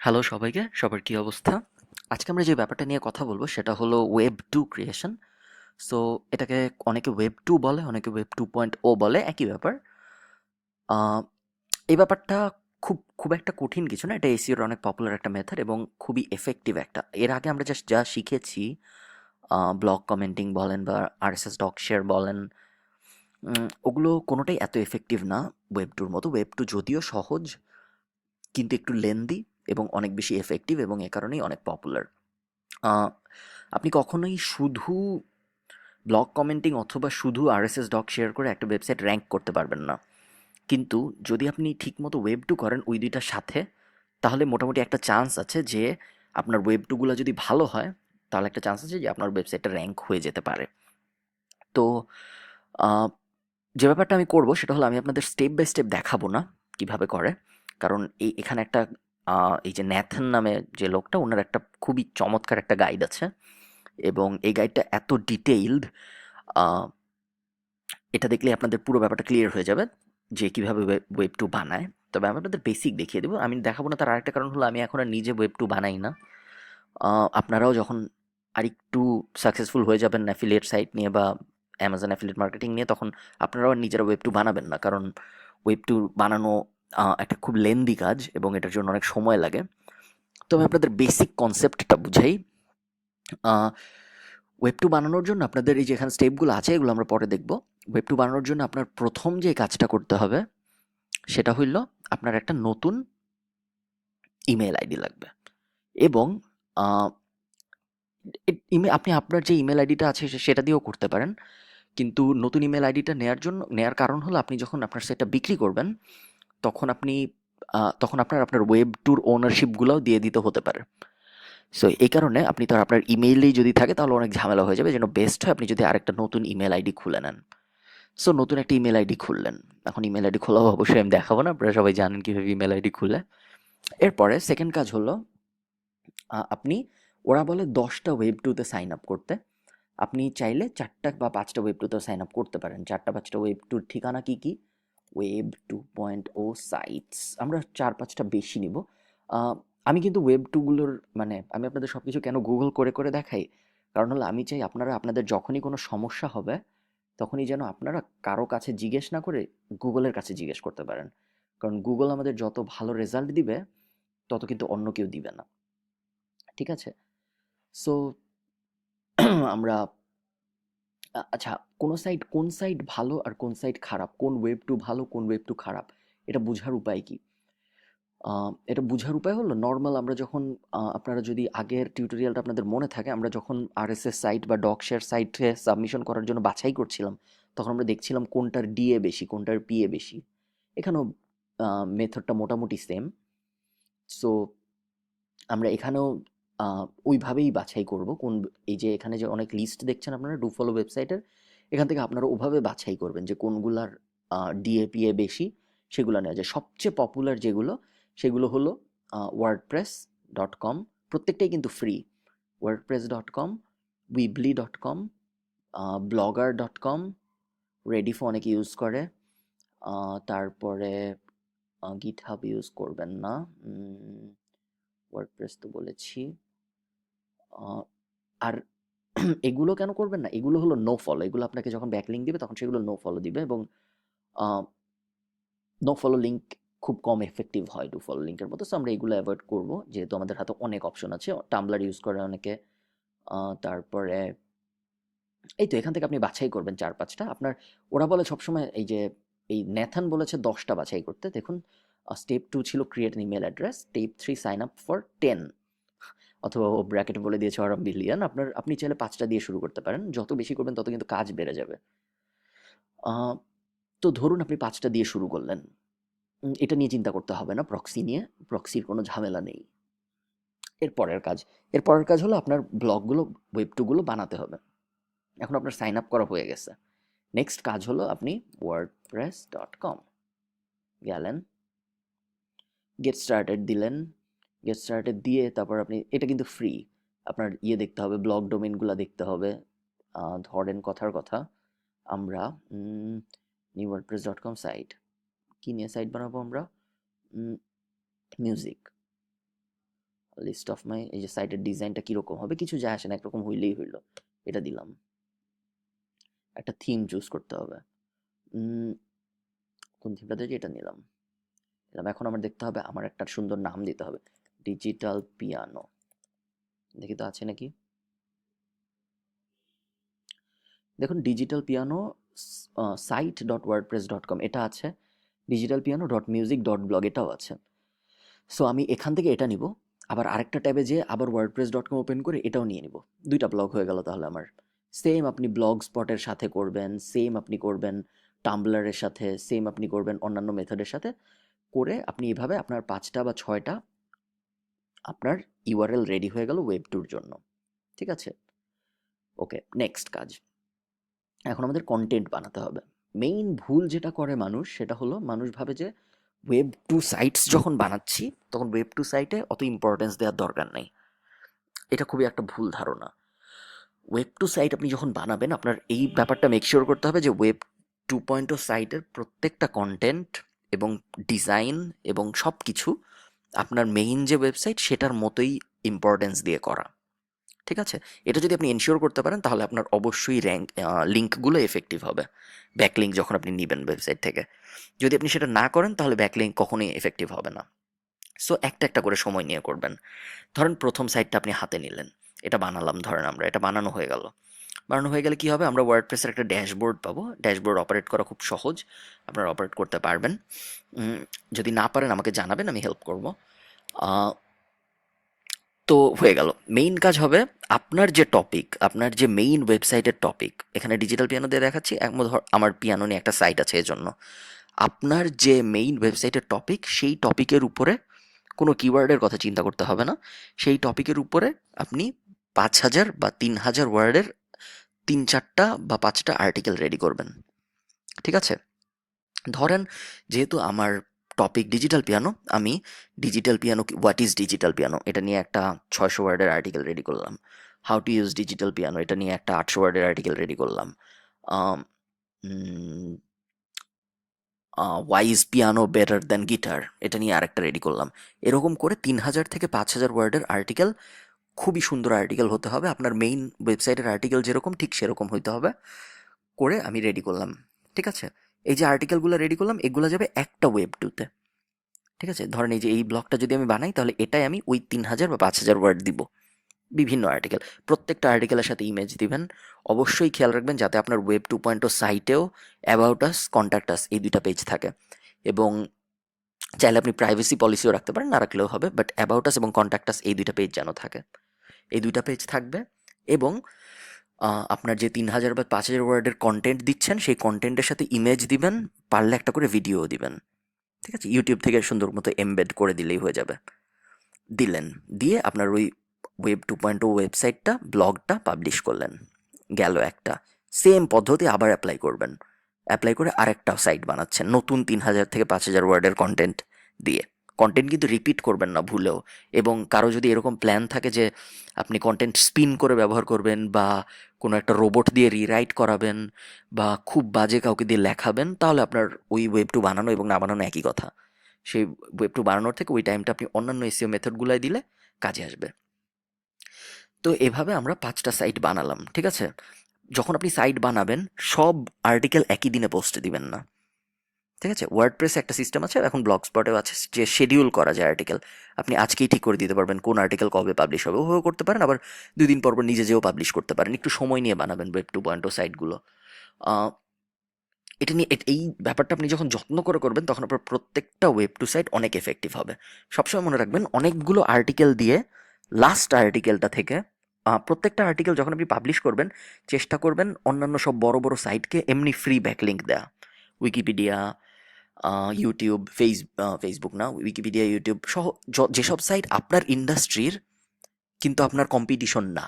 Hello সবাইকে, সবার কি অবস্থা? আজকে আমরা যে ব্যাপারটা নিয়ে কথা বলবো সেটা হলো ওয়েব টু ক্রিয়েশন। সো এটাকে অনেকে ওয়েব টু বলে, অনেকে ওয়েব 2.0 বলে, একই ব্যাপার। আহ, এই ব্যাপারটা খুব খুব একটা কঠিন কিছু না, এটা এসইওর অনেক পপুলার একটা মেথড এবং খুবই এফেক্টিভ একটা। এর আগে আমরা জাস্ট যা শিখেছি, ব্লগ কমেন্টিং বলেন বা আরএসএস ডক শেয়ার বলেন, ওগুলো কোনোটাই এত এফেক্টিভ না ওয়েব টুর মতো। ওয়েব টু যদিও সহজ, কিন্তু একটু লেন্দি এবং অনেক বেশি এফেক্টিভ, এবং এ কারণেই অনেক পপুলার। আপনি কখনোই শুধু ব্লগ কমেন্টিং অথবা শুধু আরএসএস ডক শেয়ার করে একটা ওয়েবসাইট র্যাঙ্ক করতে পারবেন না। কিন্তু যদি আপনি ঠিকমতো ওয়েব টু করেন ওই দুইটার সাথে, তাহলে মোটামুটি একটা চান্স আছে যে আপনার ওয়েব টুগুলো যদি ভালো হয়, তাহলে একটা চান্স আছে যে আপনার ওয়েবসাইটটা র্যাঙ্ক হয়ে যেতে পারে। তো আহ, যে ব্যাপারটা আমি করব সেটা হলো, আমি আপনাদের স্টেপ বাই স্টেপ দেখাবো না কিভাবে করে। কারণ এখানে একটা এই যে ন্যাথন নামে যে লোকটা, ওনার একটা খুবই চমৎকার একটা গাইড আছে, এবং এই গাইডটা এত ডিটেইলড, এটা দেখলে আপনাদের পুরো ব্যাপারটা ক্লিয়ার হয়ে যাবে যে কিভাবে ওয়েব টু বানায়। তবে আমি আপনাদের বেসিক দেখিয়ে দেবো, আমি দেখাবো না। তার আরেকটা কারণ হলো, আমি এখন আর নিজে ওয়েব টু বানাই না। আপনারাও যখন আরেকটু সাকসেসফুল হয়ে যাবেন অ্যাফিলিয়েট সাইট নিয়ে বা অ্যামাজন অ্যাফিলিয়েট মার্কেটিং নিয়ে, তখন আপনারাও আর নিজেরা ওয়েব টু বানাবেন না। কারণ ওয়েব টু বানানো একটা খুব লেন্দি কাজ এবং এটার জন্য অনেক সময় লাগে। তো আমি আপনাদের বেসিক কনসেপ্টটা বুঝাই। ওয়েব টু বানানোর জন্য আপনাদের এই যে এখানে স্টেপগুলো আছে, এগুলো আমরা পরে দেখব। ওয়েব টু বানানোর জন্য আপনার প্রথম যে কাজটা করতে হবে সেটা হইল, আপনার একটা নতুন ইমেল আইডি লাগবে। এবং আপনি আপনার যে ইমেল আইডিটা আছে সেটা দিয়েও করতে পারেন। কিন্তু নতুন ইমেল আইডিটা নেয়ার কারণ হলো, আপনি যখন আপনার সেটা বিক্রি করবেন, তখন আপনি তখন আপনার আপনার ওয়েব ট্যুর ওনারশিপগুলোও দিয়ে দিতে হতে পারে। সো এই কারণে আপনি তো আপনার ইমেইলেই যদি থাকে তাহলে অনেক ঝামেলা হয়ে যাবে। যেন বেস্ট হয় আপনি যদি আরেকটা নতুন ইমেল আইডি খুলে নেন। সো নতুন একটা ইমেল আইডি খুললেন। এখন ইমেল আইডি খোলাও অবশ্যই আমি দেখাবো না, আপনারা সবাই জানেন কীভাবে ইমেল আইডি খুলে। এরপরে সেকেন্ড কাজ হলো, আপনি, ওরা বলে 10টা ওয়েব টুতে সাইন আপ করতে। আপনি চাইলে 4টা বা 5টা ওয়েব টুতেও সাইন আপ করতে পারেন। 4টা 5টা ওয়েব টুর ঠিকানা কী কী? Web 2.0 sites. আমরা 4-5টা বেশি নিব। আহ, আমি কিন্তু ওয়েব টুগুলোর, মানে আমি আপনাদের সব কিছু কেন গুগল করে করে দেখাই, কারণ হলো আমি চাই আপনারা আপনাদের যখনই কোনো সমস্যা হবে, তখনই যেন আপনারা কারো কাছে জিজ্ঞেস না করে গুগলের কাছে জিজ্ঞেস করতে পারেন। কারণ গুগল আমাদের যত ভালো রেজাল্ট দিবে, তত কিন্তু অন্য কেউ দিবে না। ঠিক আছে? সো আমরা আচ্ছা, কোন সাইট ভালো আর কোন সাইট খারাপ, কোন ওয়েব টু ভালো কোন ওয়েব টু খারাপ, এটা বোঝার উপায় কি? এটা বোঝার উপায় হলো, নর্মাল আমরা যখন, আপনারা যদি আগের টিউটোরিয়ালটা আপনাদের মনে থাকে, আমরা যখন আরএসএস সাইট বা ডক শেয়ার সাইটে সাবমিশন করার জন্য বাছাই করছিলাম, তখন আমরা দেখছিলাম কোনটার ডিএ বেশি কোনটার পিএ বেশি। এখানেও মেথডটা মোটামুটি সেম। সো আমরা এখানেও ওইভাবেই বাছাই করব কোন, এই যে এখানে যে অনেক লিস্ট দেখছেন আপনারা ডু ফলো ওয়েবসাইটের, এখান থেকে আপনারা ওভাবে বাছাই করবেন যে কোনগুলার ডিএপিএ বেশি, সেগুলো নেওয়া যায়। সবচেয়ে পপুলার যেগুলো, সেগুলো হলো wordpress.com, প্রত্যেকটাই কিন্তু ফ্রি। wordpress.com, weebly.com, blogger.com, রেডিফো অনেকে ইউজ করে। তারপরে গিটহাব ইউজ করবেন না, ওয়ার্ডপ্রেস তো বলেছি। আহ, আর এগুলো কেন করবেন না, এগুলো হলো নো ফলো। এগুলো আপনাকে যখন ব্যাকলিঙ্ক দিবে তখন সেগুলো নো ফলো দিবে, এবং নো ফলো লিঙ্ক খুব কম এফেক্টিভ হয় ডু ফলো লিঙ্কের মতো। সো আমরা এগুলো অ্যাভয়েড করব, যেহেতু আমাদের হাতে অনেক অপশন আছে। টাম্বলার ইউজ করে অনেকে। তারপরে এই তো এখান থেকে আপনি বাছাই করবেন 4-5টা আপনার। ওরা বলে সবসময়, এই যে এই ন্যাথান বলেছে 10টা বাছাই করতে। দেখুন, স্টেপ 2 ছিল create an email address, step 3 sign up for 10, অথবা ও ব্র্যাকেটে বলে দিয়েছে অর বিলিয়ন। আপনি চাইলে 5টা দিয়ে শুরু করতে পারেন, যত বেশি করবেন তত কিন্তু কাজ বেড়ে যাবে। আহ, তো ধরুন আপনি 5টা দিয়ে শুরু করলেন। এটা নিয়ে চিন্তা করতে হবে না, প্রক্সি নিয়ে, প্রক্সির কোনো ঝামেলা নেই। এর পরের কাজ হলো, আপনার ব্লগগুলো, ওয়েব টুগুলো বানাতে হবে। এখন আপনার সাইন আপ করা হয়ে গেছে। নেক্সট কাজ হলো, আপনি wordpress.com গেলেন, গেট স্টার্টেড দিলেন। গেট স্টার্টেড দিয়ে তারপর আপনি, এটা কিন্তু ফ্রি, আপনার দেখতে হবে, ব্লগ ডোমেনগুলো দেখতে হবে। ধরেন কথার কথা, আমরা নিউ wordpress.com সাইট, কি নিয়ে সাইট বানাবো আমরা? মিউজিক। লিস্ট অফ মাই, এই যে সাইটের ডিজাইনটা কীরকম হবে কিছু যায় আসে না, একরকম হইলেই হইলো, এটা দিলাম। একটা থিম চুজ করতে হবে। কোন থিমটা দিয়েছি, এটা নিলাম। এখন আমার দেখতে হবে, আমার একটা সুন্দর নাম দিতে হবে, ডিজিটাল পিয়ানো। দেখি তো আছে নাকি। দেখুন digital piano site dot WordPress dot com এটা আছে, digital piano dot music dot blog এটাও আছে। সো আমি এখান থেকে এটা নিব, আবার আরেকটা ট্যাবে যে আবার ওয়ার্ডপ্রেস ডট কম ওপেন করে এটাও নিয়ে নিব। দুইটা ব্লগ হয়ে গেল তাহলে আমার। সেম আপনি ব্লগ স্পটের সাথে করবেন, সেম আপনি করবেন টাম্বলারের সাথে, সেম আপনি করবেন অন্যান্য মেথডের সাথে করে আপনি এভাবে আপনার 5টা বা 6টা আপনার ইউআরএল রেডি হয়ে গেল ওয়েব টুর জন্য। ঠিক আছে, ওকে নেক্সট কাজ, এখন আমাদের কন্টেন্ট বানাতে হবে। মেইন ভুল যেটা করে মানুষ সেটা হলো মানুষ ভাবে যে ওয়েব টু সাইটস যখন বানাচ্ছি তখন ওয়েব টু সাইটে অত ইম্পর্টেন্স দেওয়ার দরকার নেই। এটা খুবই একটা ভুল ধারণা। ওয়েব টু সাইট আপনি যখন বানাবেন আপনার এই ব্যাপারটা মেক শিওর করতে হবে যে ওয়েব 2.0 সাইটের প্রত্যেকটা কন্টেন্ট এবং ডিজাইন এবং সব কিছু আপনার মেইন যে ওয়েবসাইট সেটার মতোই ইম্পর্টেন্স দিয়ে করা। ঠিক আছে, এটা যদি আপনি এনশিওর করতে পারেন তাহলে আপনার অবশ্যই লিঙ্কগুলো এফেক্টিভ হবে, ব্যাকলিঙ্ক যখন আপনি নেবেন ওয়েবসাইট থেকে। যদি আপনি সেটা না করেন তাহলে ব্যাকলিঙ্ক কখনোই এফেক্টিভ হবে না। সো একটা একটা করে সময় নিয়ে করবেন। ধরেন প্রথম সাইটটা আপনি হাতে নিলেন, এটা বানালাম, ধরেন আমরা এটা বানানো হয়ে গেল। বানানো হয়ে গেলে কী হবে, আমরা ওয়ার্ডপ্রেসের একটা ড্যাশবোর্ড পাবো। ড্যাশবোর্ড অপারেট করা খুব সহজ, আপনারা অপারেট করতে পারবেন। যদি না পারেন আমাকে জানাবেন, আমি হেল্প করব। তো হয়ে গেল, মেইন কাজ হবে আপনার যে টপিক, আপনার যে মেইন ওয়েবসাইটের টপিক, এখানে ডিজিটাল পিয়ানো দিয়ে দেখাচ্ছি, আমার পিয়ানো নিয়ে একটা সাইট আছে এজন্য। আপনার যে মেইন ওয়েবসাইটের টপিক সেই টপিকের উপরে কোনো কিওয়ার্ডের কথা চিন্তা করতে হবে না। সেই টপিকের উপরে আপনি 5,000 বা 3,000 ওয়ার্ডের 3-4টা বা 5টা আর্টিকেল রেডি করবেন। ঠিক আছে, ধরেন যেহেতু আমার টপিক ডিজিটাল পিয়ানো, আমি digital piano what is digital piano এটা নিয়ে একটা 600 ওয়ার্ডের আর্টিকেল রেডি করলাম। How to use digital piano এটা নিয়ে একটা 800 ওয়ার্ডের আর্টিকেল রেডি করলাম। Why is piano better than guitar এটা নিয়ে আরেকটা রেডি করলাম। এরকম করে 3,000 থেকে 5,000 ওয়ার্ডের আর্টিকেল, খুবই সুন্দর আর্টিকেল হতে হবে, আপনার মেইন ওয়েবসাইটের আর্টিকেল যেরকম ঠিক সেরকম হইতে হবে, করে আমি রেডি করলাম। ঠিক আছে, এই যে আর্টিকেলগুলো রেডি করলাম এগুলো যাবে একটা ওয়েব টুতে। ঠিক আছে, ধরেন এই যে এই ব্লগটা যদি আমি বানাই তাহলে এটাই আমি ওই 3,000 বা 5,000 ওয়ার্ড দিব, বিভিন্ন আর্টিকেল, প্রত্যেকটা আর্টিকেলের সাথে ইমেজ দিবেন। অবশ্যই খেয়াল রাখবেন যাতে আপনার ওয়েব 2.0 সাইটেও অ্যাবাউট আস, কন্ট্যাক্ট আস এই দুইটা পেজ থাকে। এবং চাইলে আপনি প্রাইভেসি পলিসিও রাখতে পারেন, না রাখলেও হবে, বাট অ্যাবাউট আস এবং কন্ট্যাক্ট আস এই দুইটা পেজ যেন থাকে, এই দুইটা পেজ থাকবে। এবং আপনার যে 3,000 বা 5,000 ওয়ার্ডের কন্টেন্ট দিচ্ছেন সেই কন্টেন্টের সাথে ইমেজ দিবেন, পারলে একটা করে ভিডিও দিবেন। ঠিক আছে, ইউটিউব থেকে সুন্দর মতো এমবেড করে দিলেই হয়ে যাবে। দিলেন, দিয়ে আপনার ওই ওয়েব 2.0 ওয়েবসাইটটা, ব্লগটা পাবলিশ করলেন, গেল একটা। সেম পদ্ধতি আবার অ্যাপ্লাই করবেন, অ্যাপ্লাই করে আরেকটা সাইট বানাচ্ছেন নতুন 3,000 থেকে 5,000 ওয়ার্ডের কন্টেন্ট দিয়ে। কন্টেন্ট কিন্তু রিপিট করবেন না ভুলেও। এবং কারো যদি এরকম প্ল্যান থাকে যে আপনি কন্টেন্ট স্পিন করে ব্যবহার করবেন বা কোনো একটা রোবট দিয়ে রিরাইট করাবেন বা খুব বাজে কাউকে দিয়ে লেখাবেন, তাহলে আপনার ওই ওয়েব টু বানানো এবং না বানানো একই কথা। সেই ওয়েব টু বানানোর থেকে ওই টাইমটা আপনি অন্যান্য এসইও মেথডগুলাই দিলে কাজে আসবে। তো এভাবে আমরা 5টা সাইট বানালাম। ঠিক আছে, যখন আপনি সাইট বানাবেন সব আর্টিকেল একই দিনে পোস্ট দিবেন না। ঠিক আছে, ওয়ার্ডপ্রেসে একটা সিস্টেম আছে, এখন ব্লগ স্পটেও আছে, যে শিডিউল করা যায় আর্টিকেল। আপনি আজকেই ঠিক করে দিতে পারবেন কোন আর্টিকেল কবে পাবলিশ হবে, ওভাবে করতে পারেন। আবার 2 দিন পর পর নিজে যেও পাবলিশ করতে পারেন, একটু সময় নিয়ে বানাবেন ওয়েব 2.0 সাইটগুলো। এটা নিয়ে এই ব্যাপারটা আপনি যখন যত্ন করে করবেন তখন আপনার প্রত্যেকটা ওয়েব টু সাইট অনেক এফেক্টিভ হবে। সবসময় মনে রাখবেন অনেকগুলো আর্টিকেল দিয়ে লাস্ট আর্টিকেলটা থেকে, প্রত্যেকটা আর্টিকেল যখন আপনি পাবলিশ করবেন চেষ্টা করবেন অন্যান্য সব বড় বড় সাইটকে এমনি ফ্রি ব্যাকলিঙ্ক দেয়া। উইকিপিডিয়া, ইউটিউব, ফেসবুক না, উইকিপিডিয়া, ইউটিউব সহ যেসব সাইট আপনার ইন্ডাস্ট্রির কিন্তু আপনার কম্পিটিশন না।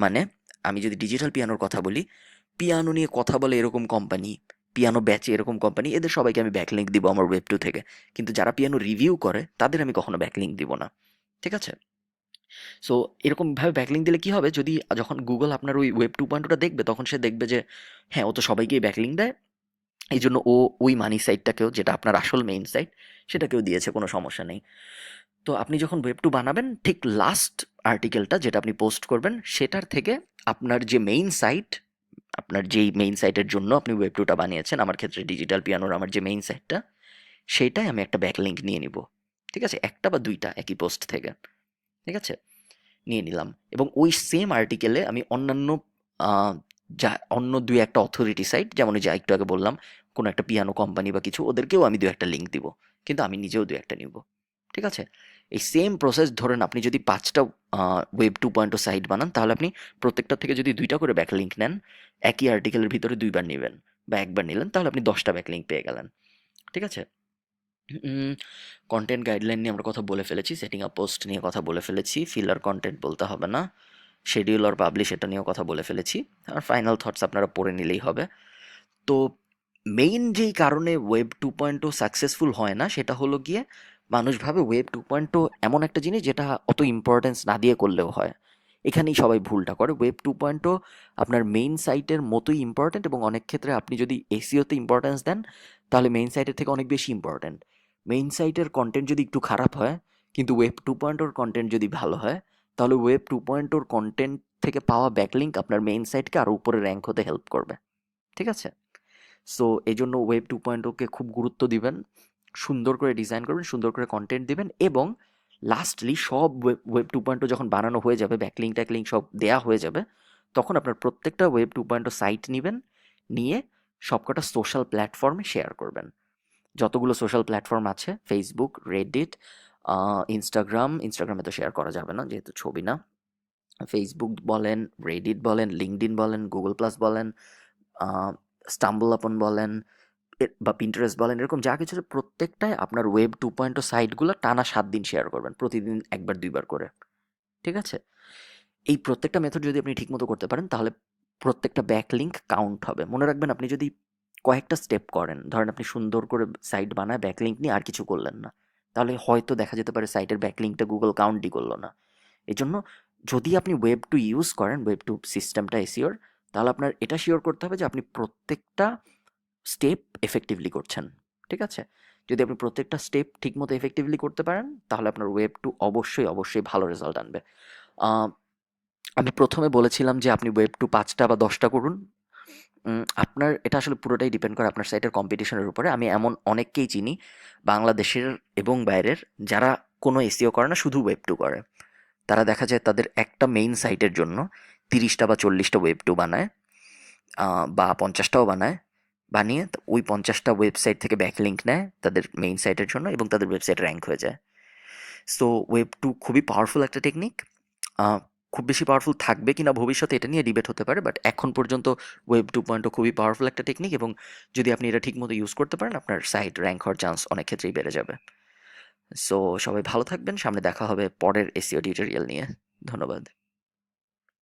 মানে আমি যদি ডিজিটাল পিয়ানোর কথা বলি, পিয়ানো নিয়ে কথা বলে এরকম কোম্পানি, পিয়ানো ব্যাচে এরকম কোম্পানি, এদের সবাইকে আমি ব্যাকলিঙ্ক দিব আমার ওয়েব টু থেকে। কিন্তু যারা পিয়ানো রিভিউ করে তাদের আমি কখনো ব্যাকলিঙ্ক দিব না। ঠিক আছে, সো এরকমভাবে ব্যাকলিঙ্ক দিলে কি হবে, যদি যখন গুগল আপনার ওই ওয়েব 2.0টা দেখবে তখন সে দেখবে যে হ্যাঁ ও তো সবাইকেই ব্যাকলিঙ্ক দেয়, এই জন্য ও ওই মানি সাইটটাকেও, যেটা আপনার আসল মেইন সাইট, সেটাকেও দিয়েছে, কোনো সমস্যা নেই। তো আপনি যখন ওয়েব টু বানাবেন, ঠিক লাস্ট আর্টিকেলটা যেটা আপনি পোস্ট করবেন সেটার থেকে আপনার যে মেইন সাইট, আপনার যেই মেইন সাইটের জন্য আপনি ওয়েব টুটা বানিয়েছেন, আমার ক্ষেত্রে ডিজিটাল পিয়ানোর আমার যে মেইন সাইটটা, সেইটাই আমি একটা ব্যাকলিঙ্ক নিয়ে নিব। ঠিক আছে? একটা বা দুইটা একই পোস্ট থেকে। ঠিক আছে? নিয়ে নিলাম এবং ওই সেম আর্টিকেলে আমি অন্যান্য আহ, যা অন্য দুই একটা অথরিটি সাইট, যেমন ওই যা একটু আগে বললাম কোনো একটা পিয়ানো কোম্পানি বা কিছু, ওদেরকেও আমি দু একটা লিঙ্ক দিব, কিন্তু আমি নিজেও দু একটা নিব। ঠিক আছে? এই সেম প্রসেস ধরেন আপনি যদি ৫টা ওয়েব 2.0 সাইট বানান, তাহলে আপনি প্রত্যেকটা থেকে যদি ২টা করে ব্যাকলিঙ্ক নেন, একই আর্টিকেলের ভিতরে ২ বার নিবেন বা একবার নিলেন, তাহলে আপনি ১০টা ব্যাকলিঙ্ক পেয়ে গেলেন। ঠিক আছে? কন্টেন্ট গাইডলাইন নিয়ে আমরা কথা বলে ফেলেছি, সেটিং আপ পোস্ট নিয়ে কথা বলে ফেলেছি, ফিলার কন্টেন্ট বলতে হবে না, শিডিউল আর পাবলিশ এটা নিয়েও কথা বলে ফেলেছি। আর ফাইনাল থটস আপনারা পড়ে নিলেই হবে। তো মেইন যেই কারণে ওয়েব 2.0 সাকসেসফুল হয় না সেটা হলো গিয়ে, মানুষ ভাবে ওয়েব 2.0 এমন একটা জিনিস যেটা অত ইম্পর্টেন্স না দিয়ে করলেও হয়। এখানেই সবাই ভুলটা করে। ওয়েব 2.0 আপনার মেইন সাইটের মতোই ইম্পর্টেন্ট, এবং অনেক ক্ষেত্রে আপনি যদি এসইওতে ইম্পর্টেন্স দেন, তাহলে মেইন সাইটের থেকে অনেক বেশি ইম্পর্টেন্ট। মেইন সাইটের কন্টেন্ট যদি একটু খারাপ হয়, কিন্তু ওয়েব 2.0 কন্টেন্ট যদি ভালো হয়, তাহলে ওয়েব 2.0 কন্টেন্ট থেকে পাওয়া ব্যাকলিঙ্ক আপনার মেইন সাইটকে আরও উপরে র্যাঙ্ক হতে হেল্প করবে। ঠিক আছে? সো এই জন্য ওয়েব 2.0-কে খুব গুরুত্ব দিবেন, সুন্দর করে ডিজাইন করবেন, সুন্দর করে কন্টেন্ট দিবেন, এবং লাস্টলি সব ওয়েব 2.0 যখন বানানো হয়ে যাবে, ব্যাকলিঙ্ক ট্যাকলিঙ্ক সব দেয়া হয়ে যাবে, তখন আপনার প্রত্যেকটা ওয়েব 2.0 সাইট নিবেন, নিয়ে সবকটা সোশ্যাল প্ল্যাটফর্মে শেয়ার করবেন। যতগুলো সোশ্যাল প্ল্যাটফর্ম আছে, ফেসবুক, রেডিট, ইনস্টাগ্রামে তো শেয়ার করা যাবে না যেহেতু ছবি না। ফেসবুক বলেন, রেডিট বলেন, লিঙ্কডইন বলেন, গুগল প্লাস বলেন, স্টাম্বল আপন বলেন, বা পিন্টারেস্ট বলেন, এরকম যা কিছু আছে প্রত্যেকটায় আপনার ওয়েব 2.0 সাইটগুলো টানা ৭ দিন শেয়ার করবেন, প্রতিদিন একবার দুইবার করে। ঠিক আছে? এই প্রত্যেকটা মেথড যদি আপনি ঠিকমতো করতে পারেন, তাহলে প্রত্যেকটা ব্যাকলিঙ্ক কাউন্ট হবে। মনে রাখবেন, আপনি যদি কয়েকটা স্টেপ করেন, ধরেন আপনি সুন্দর করে সাইট বানায় ব্যাকলিঙ্ক নিয়ে আর কিছু করলেন না, তাহলে হয়তো দেখা যেতে পারে সাইটের ব্যাকলিঙ্কটা গুগল কাউন্টই করলো না। এই জন্য যদি আপনি ওয়েব টু ইউজ করেন, ওয়েব টু সিস্টেমটা এসিওর, তাহলে আপনার এটা শিওর করতে হবে যে আপনি প্রত্যেকটা স্টেপ এফেক্টিভলি করছেন। ঠিক আছে? যদি আপনি প্রত্যেকটা স্টেপ ঠিকমতো এফেক্টিভলি করতে পারেন, তাহলে আপনার ওয়েব টু অবশ্যই অবশ্যই ভালো রেজাল্ট আনবে। আহ, আমি প্রথমে বলেছিলাম যে আপনি ওয়েব টু ৫টা বা ১০টা করুন। আপনার এটা আসলে পুরোটাই ডিপেন্ড করে আপনার সাইটের কম্পিটিশনের উপরে। আমি এমন অনেককেই চিনি, বাংলাদেশের এবং বাইরের, যারা কোনো এসইও করে না, শুধু ওয়েব টু করে। তারা দেখা যায় তাদের একটা মেইন সাইটের জন্য ৩০টা বা ৪০টা ওয়েব টু বানায়, বা ৫০টাও বানায়। বানিয়ে ওই ৫০টা ওয়েবসাইট থেকে ব্যাকলিঙ্ক নেয় তাদের মেইন সাইটের জন্য, এবং তাদের ওয়েবসাইট র্যাঙ্ক হয়ে যায়। সো ওয়েব টু খুবই পাওয়ারফুল একটা টেকনিক। খুব বেশি পাওয়ারফুল থাকবে কিনা ভবিষ্যতে এটা নিয়ে ডিবেট হতে পারে, বাট এখন পর্যন্ত ওয়েব 2.0 খুবই পাওয়ারফুল একটা টেকনিক, এবং যদি আপনি এটা ঠিকমতো ইউজ করতে পারেন, আপনার সাইট র্যাঙ্ক হওয়ার চান্স অনেক ক্ষেত্রেই বেড়ে যাবে। সো সবাই ভালো থাকবেন, সামনে দেখা হবে পরের এসইও টিউটোরিয়াল নিয়ে। ধন্যবাদ।